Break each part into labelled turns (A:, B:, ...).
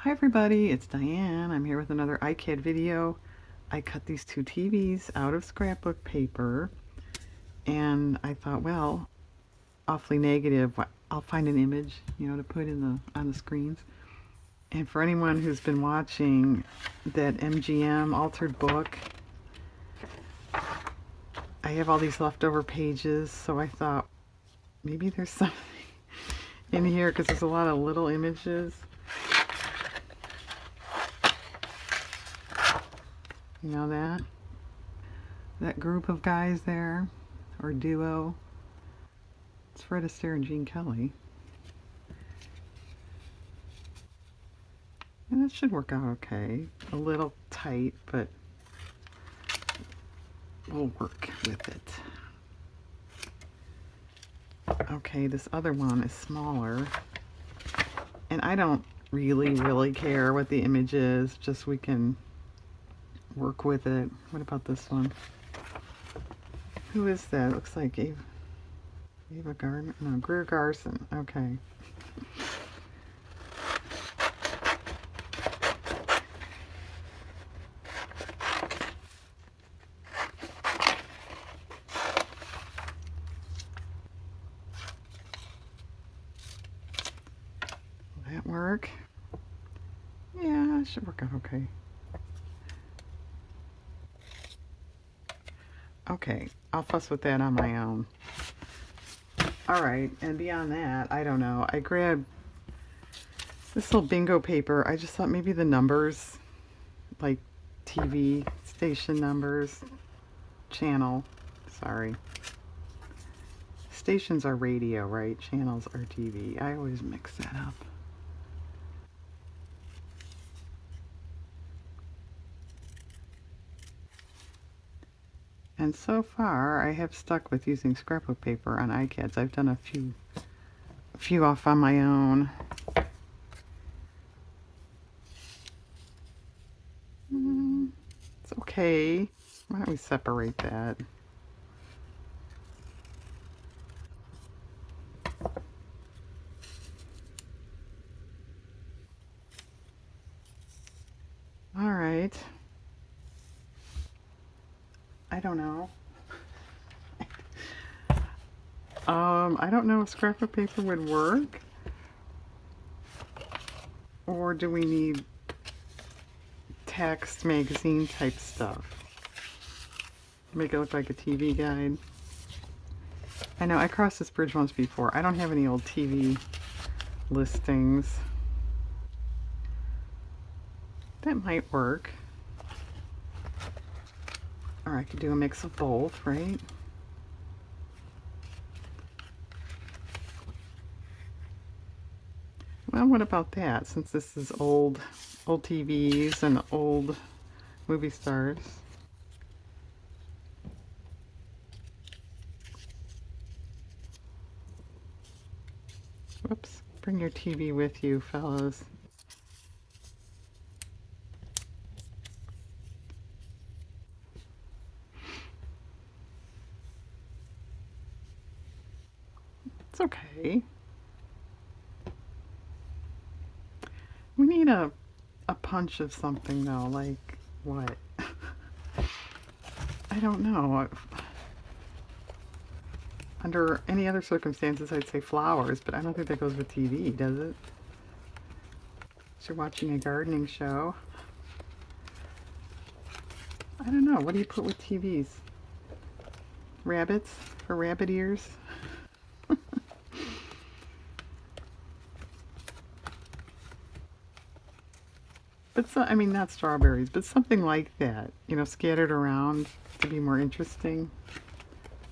A: Hi everybody, it's Diane. I'm here with another Icad video. I cut these two TVs out of scrapbook paper and I thought, well, awfully negative. I'll find an image, to put on the screens. And for anyone who's been watching that MGM altered book, I have all these leftover pages, so I thought maybe there's something in here because there's a lot of little images. You know that group of guys there, or duo. It's Fred Astaire and Gene Kelly. And that should work out okay. A little tight, but we'll work with it. Okay, this other one is smaller. And I don't really care what the image is, just we can work with it. What about this one? Who is that? Looks like Ava Gardner? No, Greer Garson. Okay. Will that work? Yeah, it should work out okay. Okay, I'll fuss with that on my own. Alright, and beyond that, I don't know. I grabbed this little bingo paper. I just thought maybe the numbers, like TV station numbers, channel, sorry. Stations are radio, right? Channels are TV. I always mix that up. And so far, I have stuck with using scrapbook paper on Icads. I've done a few off on my own. It's okay. Why don't we separate that? All right. I don't know. I don't know if scrapbook paper would work. Or do we need text magazine type stuff? Make it look like a TV guide. I know I crossed this bridge once before. I don't have any old TV listings. That might work. Or I could do a mix of both, right? Well, what about that? Since this is old TVs and old movie stars. Whoops. Bring your TV with you, fellas. It's okay. We need a punch of something though, like what? I don't know. Under any other circumstances, I'd say flowers, but I don't think that goes with TV, does it? So you're watching a gardening show. I don't know. What do you put with TVs? Rabbits for rabbit ears? But I mean, not strawberries, but something like that, scattered around to be more interesting.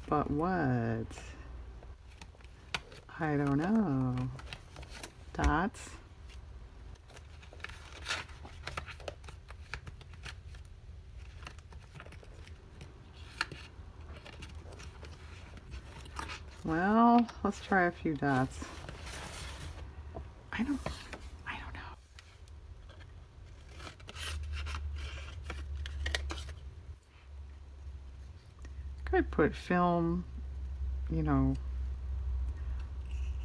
A: But what? I don't know. Dots? Well, let's try a few dots. I don't know. Could put film,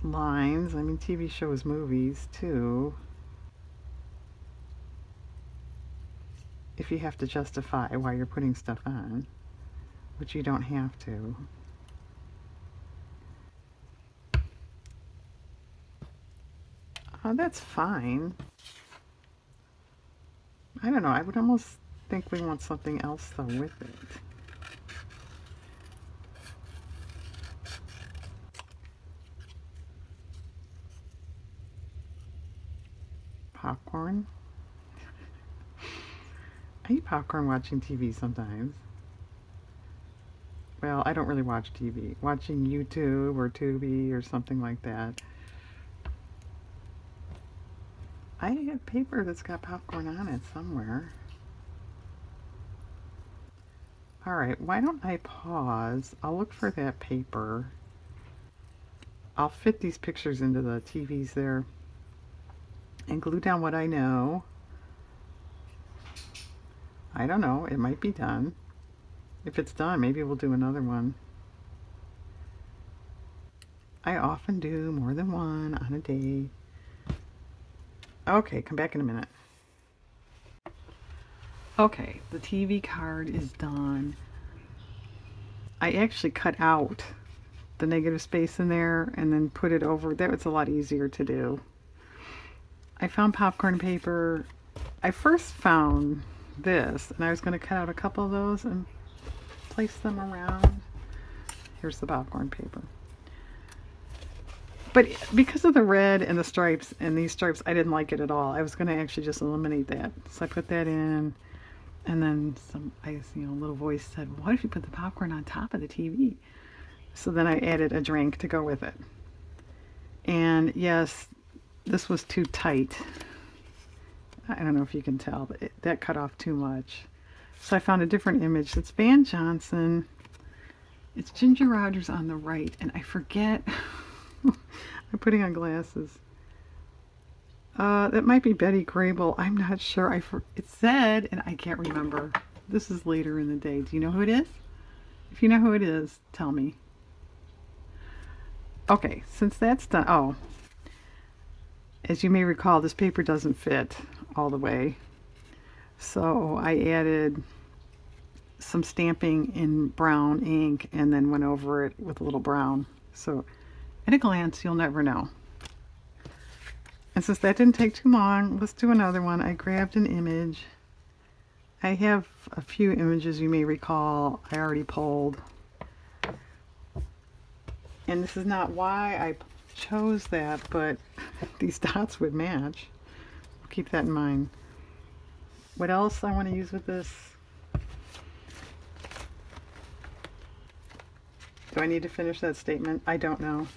A: lines. I mean, TV shows, movies too. if you have to justify why you're putting stuff on, which you don't have to. Oh, that's fine. I don't know. I would almost think we want something else though with it. Popcorn. I eat popcorn watching TV sometimes. Well, I don't really watch TV. Watching YouTube or Tubi or something like that. I have paper that's got popcorn on it somewhere. Alright, why don't I pause? I'll look for that paper. I'll fit these pictures into the TVs there and glue down what I know. I don't know, it might be done. If it's done, maybe we'll do another one. I often do more than one on a day. Okay, come back in a minute. Okay, the TV card is done. I actually cut out the negative space in there and then put it over. That was a lot easier to do. I found popcorn paper. I first found this, and I was going to cut out a couple of those and place them around. Here's the popcorn paper. But because of the red and the stripes and these stripes, I didn't like it at all. I was going to actually just eliminate that. So I put that in, and then a little voice said, "What if you put the popcorn on top of the TV?" So then I added a drink to go with it. And yes, this was too tight. I don't know if you can tell, but that cut off too much. So I found a different image. It's Van Johnson. It's Ginger Rogers on the right, and I forget. I'm putting on glasses. That might be Betty Grable. I'm not sure. It said, and I can't remember. This is later in the day. Do you know who it is? If you know who it is, tell me. Okay, since that's done. Oh, as you may recall, this paper doesn't fit all the way. So I added some stamping in brown ink and then went over it with a little brown. So at a glance, you'll never know. And since that didn't take too long, let's do another one. I grabbed an image. I have a few images you may recall I already pulled. And this is not why I chose that, but these dots would match. Keep that in mind. What else I want to use with this? Do I need to finish that statement? I don't know.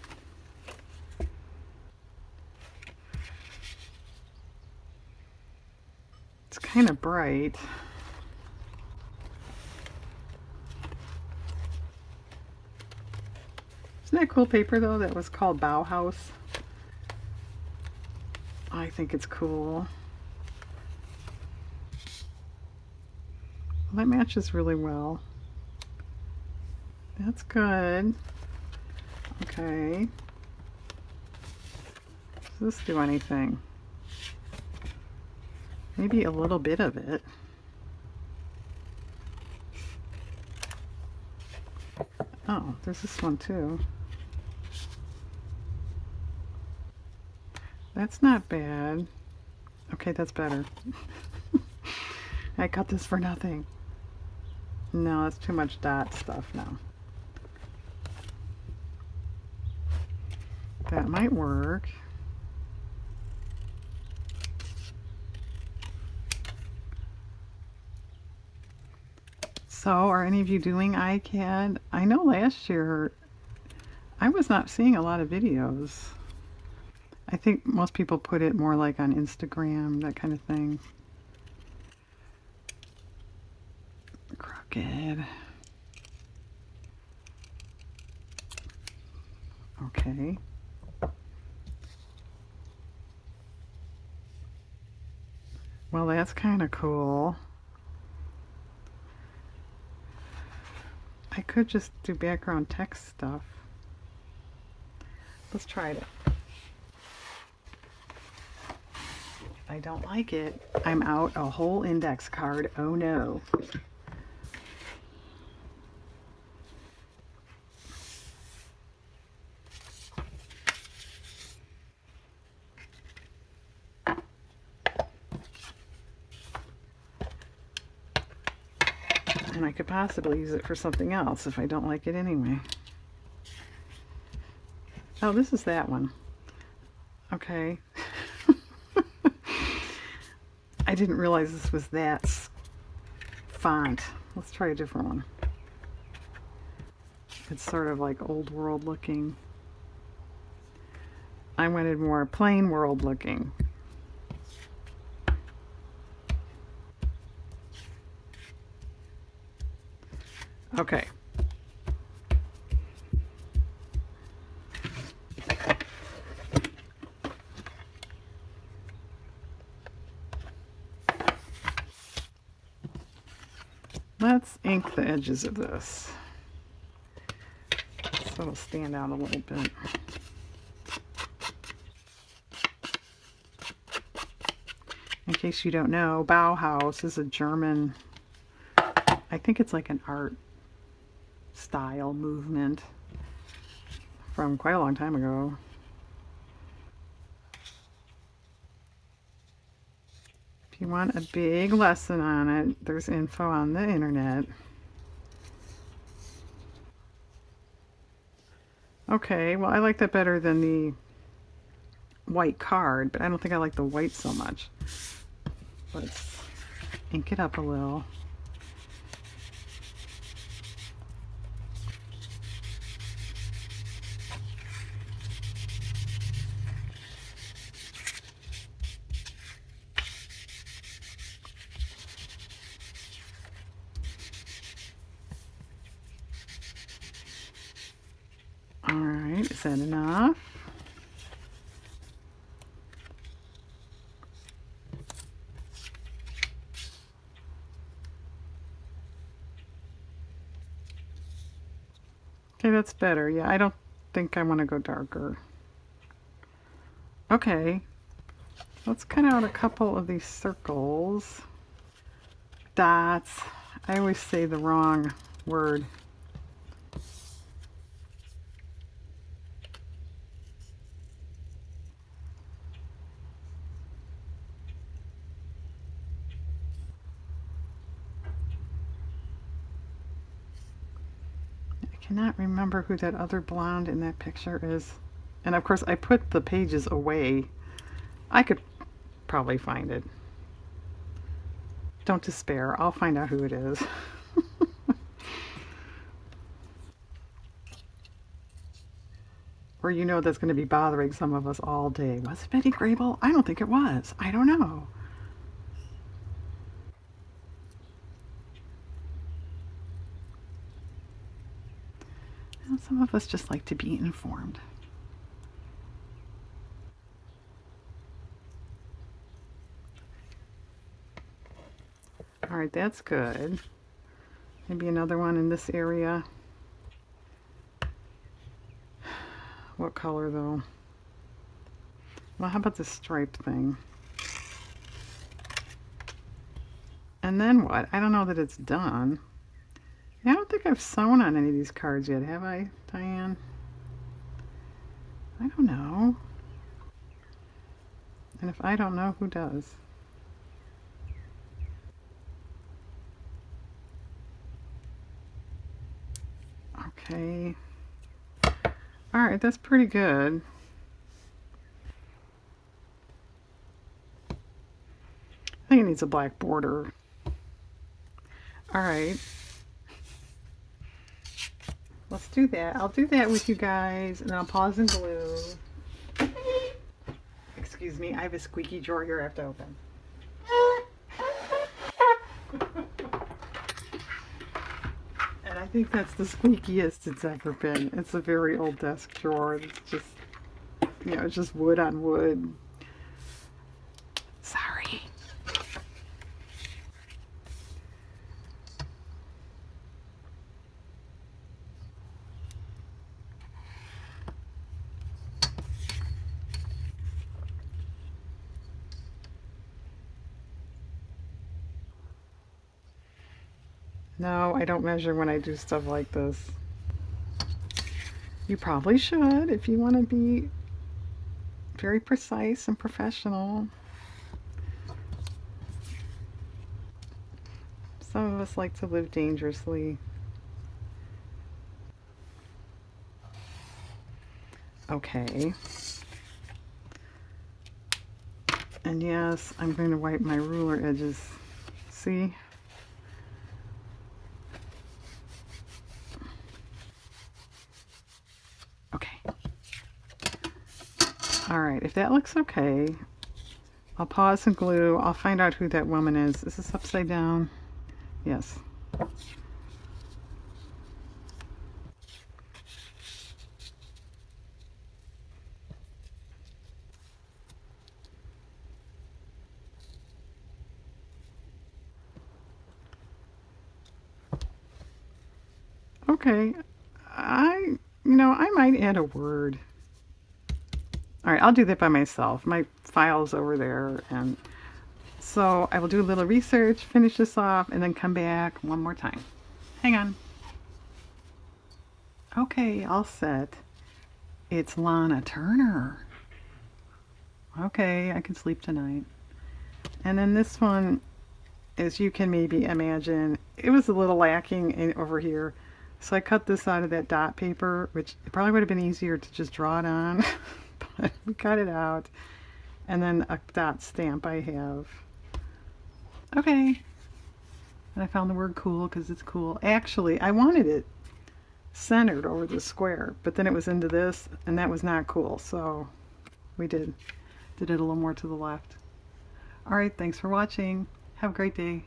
A: It's kind of bright. Isn't that cool paper though? That was called Bauhaus. I think it's cool. Well, that matches really well. That's good. Okay. Does this do anything? Maybe a little bit of it. Oh, there's this one too. That's not bad. Okay, that's better. I cut this for nothing. No, that's too much dot stuff now. That might work. So, are any of you doing Icad? I know last year I was not seeing a lot of videos. I think most people put it more like on Instagram, that kind of thing. Crooked. Okay. Well, that's kind of cool. I could just do background text stuff. Let's try it. I don't like it, I'm out a whole index card. Oh no. And I could possibly use it for something else if I don't like it anyway. Oh, this is that one. Okay. I didn't realize this was that font. Let's try a different one. It's sort of like old world looking. I wanted more plain world looking. Okay. Let's ink the edges of this so it'll stand out a little bit. In case you don't know, Bauhaus is a German, I think it's like an art style movement from quite a long time ago. If you want a big lesson on it, there's info on the internet. Okay, well, I like that better than the white card, but I don't think I like the white so much. Let's ink it up a little. Alright, is that enough? Okay, that's better. Yeah, I don't think I want to go darker. Okay, let's cut out a couple of these circles. Dots. I always say the wrong word. I cannot remember who that other blonde in that picture is. And of course I put the pages away. I could probably find it. Don't despair. I'll find out who it is. Or you know that's going to be bothering some of us all day. Was it Betty Grable? I don't think it was. I don't know. Well, some of us just like to be informed. Alright, that's good. Maybe another one in this area. What color though? Well, how about this striped thing? And then what? I don't know that it's done. I don't think I've sewn on any of these cards yet, have I, Diane? I don't know. And if I don't know, who does? Okay. Alright, that's pretty good. I think it needs a black border. Alright. Let's do that. I'll do that with you guys, and then I'll pause and glue. Excuse me, I have a squeaky drawer here I have to open. And I think that's the squeakiest it's ever been. It's a very old desk drawer. It's just, you know, it's just wood on wood. Sorry. No, I don't measure when I do stuff like this. You probably should if you want to be very precise and professional. Some of us like to live dangerously. Okay. And yes, I'm going to wipe my ruler edges. See? Okay. All right, if that looks okay, I'll pause and glue. I'll find out who that woman is. Is this upside down? Yes. Okay. I might add a word. All right, I'll do that by myself. My file's over there, and so I will do a little research, finish this off, and then come back one more time. Hang on. Okay, all set. It's Lana Turner. Okay, I can sleep tonight. And then this one, as you can maybe imagine, it was a little lacking over here. So I cut this out of that dot paper, which it probably would have been easier to just draw it on, but we cut it out. And then a dot stamp I have. Okay. And I found the word cool because it's cool. Actually, I wanted it centered over the square, but then it was into this, and that was not cool. So we did it a little more to the left. All right, thanks for watching. Have a great day.